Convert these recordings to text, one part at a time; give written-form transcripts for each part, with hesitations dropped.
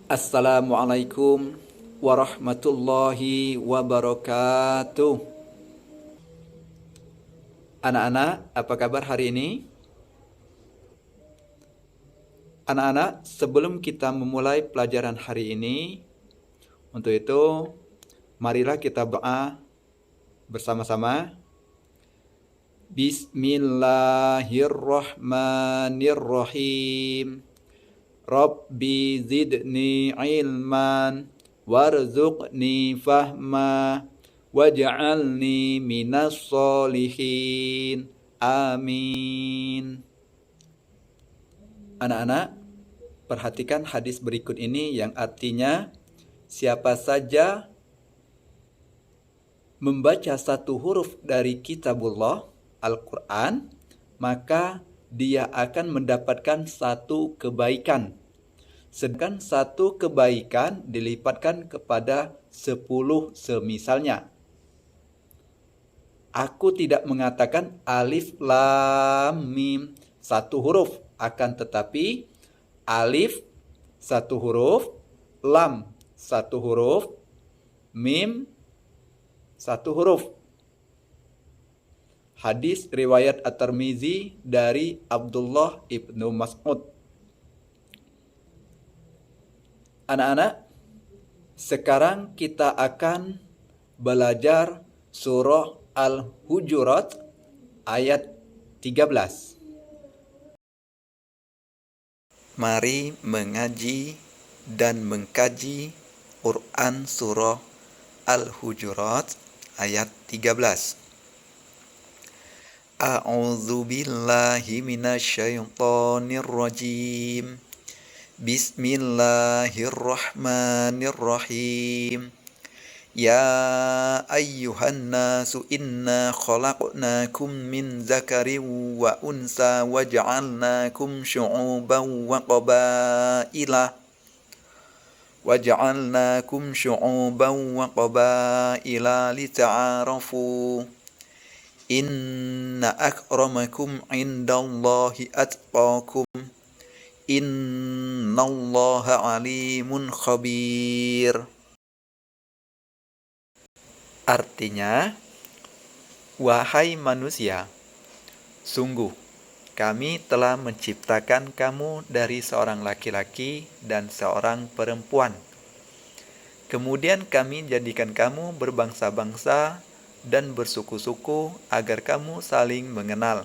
Assalamualaikum warahmatullahi wabarakatuh. Anak-anak, apa kabar hari ini? Anak-anak, sebelum kita memulai pelajaran hari ini, untuk itu, marilah kita berdoa bersama-sama. Bismillahirrahmanirrahim. Rabbi zidni ilman warzuqni fahma waj'alni minas solihin. Amin. Anak-anak, perhatikan hadis berikut ini yang artinya siapa saja membaca satu huruf dari kitabullah, Al-Quran, maka dia akan mendapatkan satu kebaikan. Sedangkan satu kebaikan dilipatkan kepada 10 semisalnya. Aku tidak mengatakan alif, lam, mim, satu huruf. Akan tetapi alif, satu huruf, lam, satu huruf, mim, satu huruf. Hadis riwayat At-Tirmizi dari Abdullah ibnu Mas'ud. Anak-anak, sekarang kita akan belajar surah Al-Hujurat ayat 13. Mari mengaji dan mengkaji Quran surah Al-Hujurat ayat 13. A'udzu billahi minasyaitonir rajim. Bismillahirrahmanirrahim. Ya ayyuhan nasu inna khalaqnakum min zakarin wa unsa waj'alnakum syu'uban wa qabaila lita'arafu. Inna akramakum indallahi atqakum. Innallaha alimun khabir. Artinya, wahai manusia, sungguh kami telah menciptakan kamu dari seorang laki-laki dan seorang perempuan. Kemudian kami jadikan kamu berbangsa-bangsa dan bersuku-suku agar kamu saling mengenal.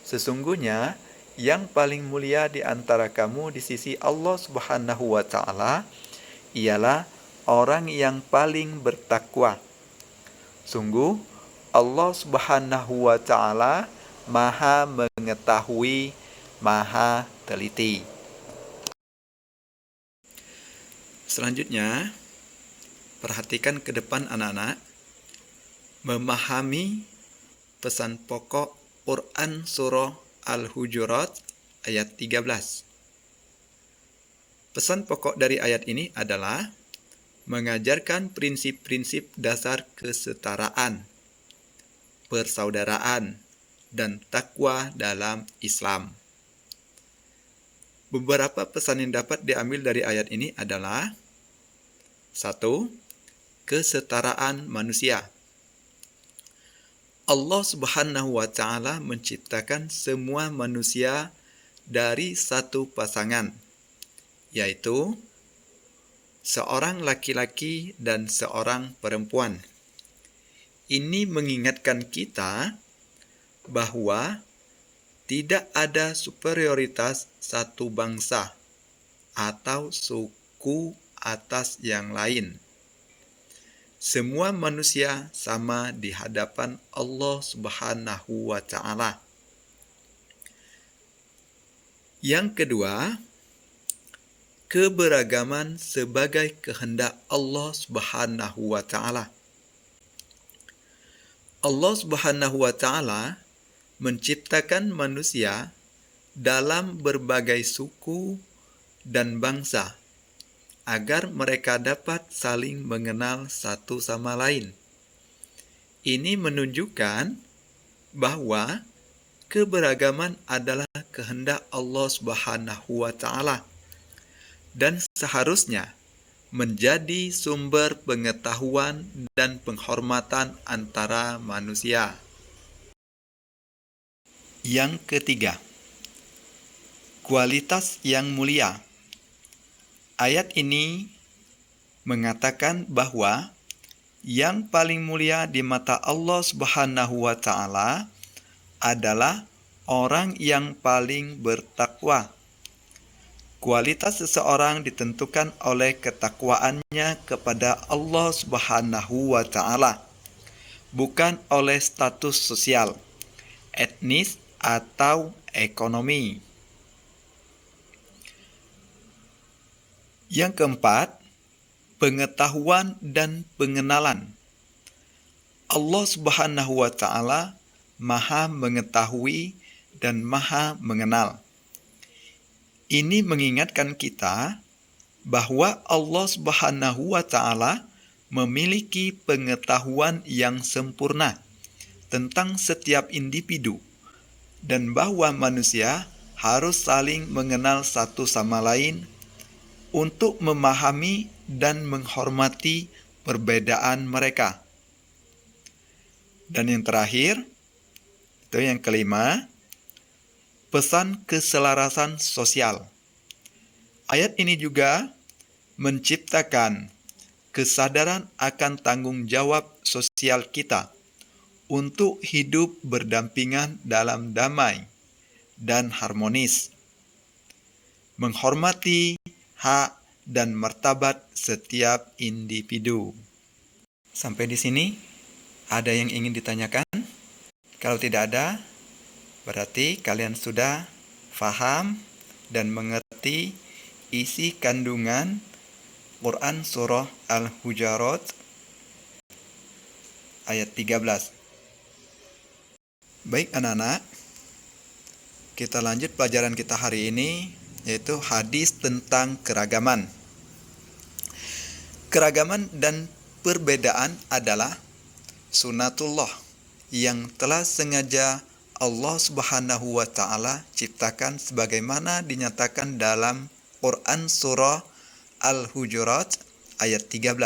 Sesungguhnya yang paling mulia di antara kamu di sisi Allah Subhanahu wa Ta'ala ialah orang yang paling bertakwa. Sungguh Allah Subhanahu wa Ta'ala Maha mengetahui, Maha teliti. Selanjutnya, perhatikan ke depan anak-anak. Memahami pesan pokok Quran surah Al-Hujurat ayat 13. Pesan pokok dari ayat ini adalah mengajarkan prinsip-prinsip dasar kesetaraan, persaudaraan, dan takwa dalam Islam. Beberapa pesan yang dapat diambil dari ayat ini adalah: 1. Kesetaraan manusia. Allah Subhanahu wa Ta'ala menciptakan semua manusia dari satu pasangan, yaitu seorang laki-laki dan seorang perempuan. Ini mengingatkan kita bahwa tidak ada superioritas satu bangsa atau suku atas yang lain. Semua manusia sama di hadapan Allah Subhanahu wa Ta'ala. Yang kedua, keberagaman sebagai kehendak Allah Subhanahu wa Ta'ala. Allah Subhanahu wa Ta'ala menciptakan manusia dalam berbagai suku dan bangsa agar mereka dapat saling mengenal satu sama lain. Ini menunjukkan bahwa keberagaman adalah kehendak Allah Subhanahu wa Ta'ala dan seharusnya menjadi sumber pengetahuan dan penghormatan antara manusia. Yang ketiga, kualitas yang mulia. Ayat ini mengatakan bahwa yang paling mulia di mata Allah Subhanahu wa Ta'ala adalah orang yang paling bertakwa. Kualitas seseorang ditentukan oleh ketakwaannya kepada Allah Subhanahu wa Ta'ala, bukan oleh status sosial, etnis, atau ekonomi. Yang keempat, pengetahuan dan pengenalan. Allah Subhanahu wa Ta'ala Maha mengetahui dan Maha mengenal. Ini mengingatkan kita bahwa Allah Subhanahu wa Ta'ala memiliki pengetahuan yang sempurna tentang setiap individu dan bahwa manusia harus saling mengenal satu sama lain untuk memahami dan menghormati perbedaan mereka. Dan yang terakhir, itu yang kelima, pesan keselarasan sosial. Ayat ini juga menciptakan kesadaran akan tanggung jawab sosial kita untuk hidup berdampingan dalam damai dan harmonis, menghormati hak dan martabat setiap individu. Sampai di sini, ada yang ingin ditanyakan? Kalau tidak ada, berarti kalian sudah faham dan mengerti isi kandungan Quran Surah Al-Hujurat ayat 13. Baik anak-anak, kita lanjut pelajaran kita hari ini, yaitu hadis tentang keragaman. Keragaman dan perbedaan adalah sunatullah yang telah sengaja Allah Subhanahu wa Ta'ala ciptakan sebagaimana dinyatakan dalam Quran Surah Al-Hujurat ayat 13.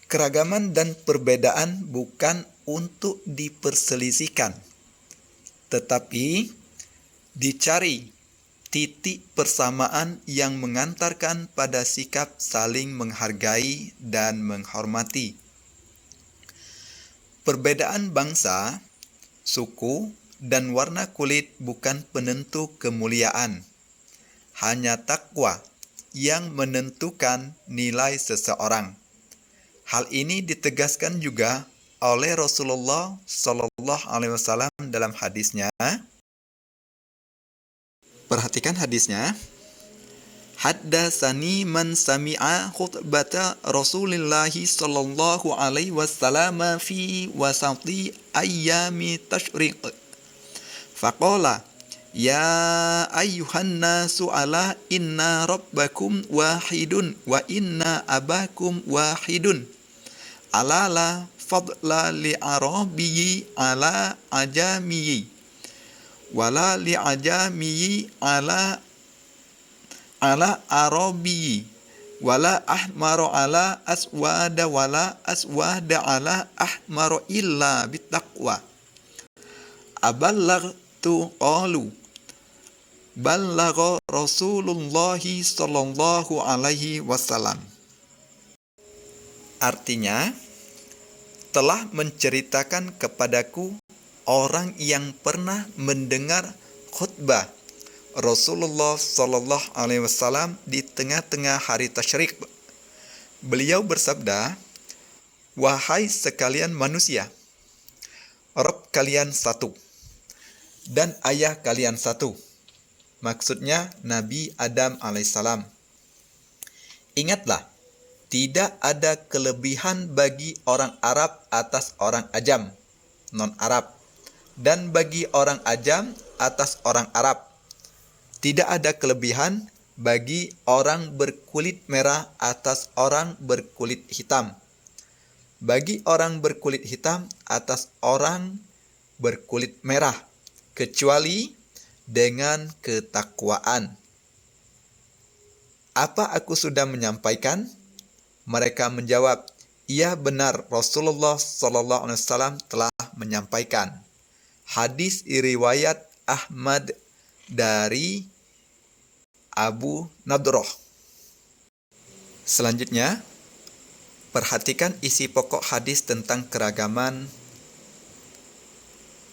Keragaman dan perbedaan bukan untuk diperselisihkan, tetapi dicari titik persamaan yang mengantarkan pada sikap saling menghargai dan menghormati. Perbedaan bangsa, suku, dan warna kulit bukan penentu kemuliaan. Hanya takwa yang menentukan nilai seseorang. Hal ini ditegaskan juga oleh Rasulullah Sallallahu Alaihi Wasallam dalam hadisnya. Perhatikan hadisnya. Haddatsani man sami'a khutbata Rasulillahi sallallahu alaihi wasallam fi wasati ayyami tashriq. Faqala ya ayyuhan nasu ala inna rabbakum wahidun wa inna abakum wahidun. Alala fadla li arabiyyi ala ajamiyyi. Wala li'ajamiyyi ala arabi wala ahmaru ala aswada wala aswada ala ahmaru illa bittaqwa. Aballaghtu qalu ballagha Rasulullahi sallallahu alaihi wasallam. Artinya, telah menceritakan kepadaku orang yang pernah mendengar khutbah Rasulullah Sallallahu Alaihi Wasallam di tengah-tengah hari tasyrik. Beliau bersabda, wahai sekalian manusia, Rabb kalian satu, dan ayah kalian satu. Maksudnya Nabi Adam alaihissalam. Ingatlah, tidak ada kelebihan bagi orang Arab atas orang Ajam, non-Arab, dan bagi orang Ajam atas orang Arab. Tidak ada kelebihan bagi orang berkulit merah atas orang berkulit hitam. Bagi orang berkulit hitam atas orang berkulit merah, kecuali dengan ketakwaan. "Apa aku sudah menyampaikan?" Mereka menjawab, "Iya benar, Rasulullah SAW telah menyampaikan." Hadis riwayat Ahmad dari Abu Nadroh. Selanjutnya, perhatikan isi pokok hadis tentang keragaman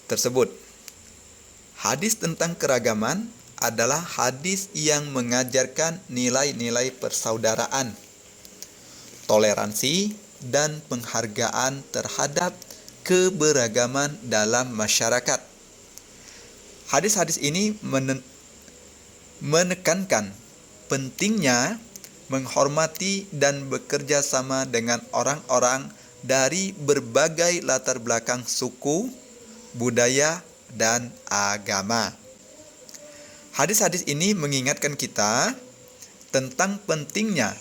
tersebut. Hadis tentang keragaman adalah hadis yang mengajarkan nilai-nilai persaudaraan, toleransi, dan penghargaan terhadap keberagaman dalam masyarakat. Hadis-hadis ini menekankan pentingnya menghormati dan bekerja sama dengan orang-orang dari berbagai latar belakang suku, budaya, dan agama. Hadis-hadis ini mengingatkan kita tentang pentingnya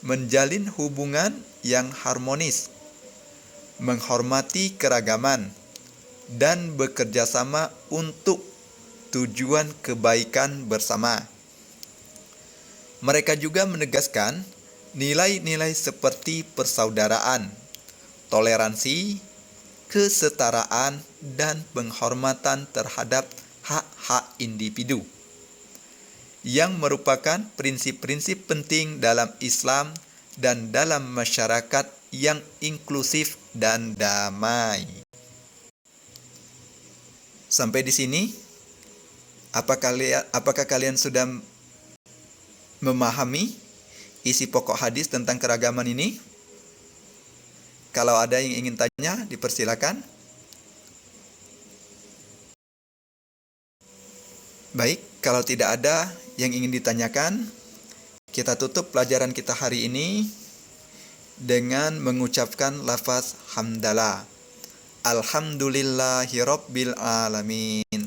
menjalin hubungan yang harmonis, menghormati keragaman, dan bekerja sama untuk tujuan kebaikan bersama. Mereka juga menegaskan nilai-nilai seperti persaudaraan, toleransi, kesetaraan, dan penghormatan terhadap hak-hak individu, yang merupakan prinsip-prinsip penting dalam Islam dan dalam masyarakat yang inklusif dan damai. Sampai di sini, apakah kalian sudah memahami isi pokok hadis tentang keragaman ini? Kalau ada yang ingin tanya, dipersilakan. Baik, kalau tidak ada yang ingin ditanyakan, kita tutup pelajaran kita hari ini dengan mengucapkan lafaz hamdalah. Alhamdulillahirabbil alamin.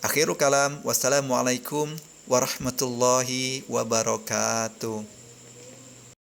Akhirul kalam, wassalamualaikum warahmatullahi wabarakatuh.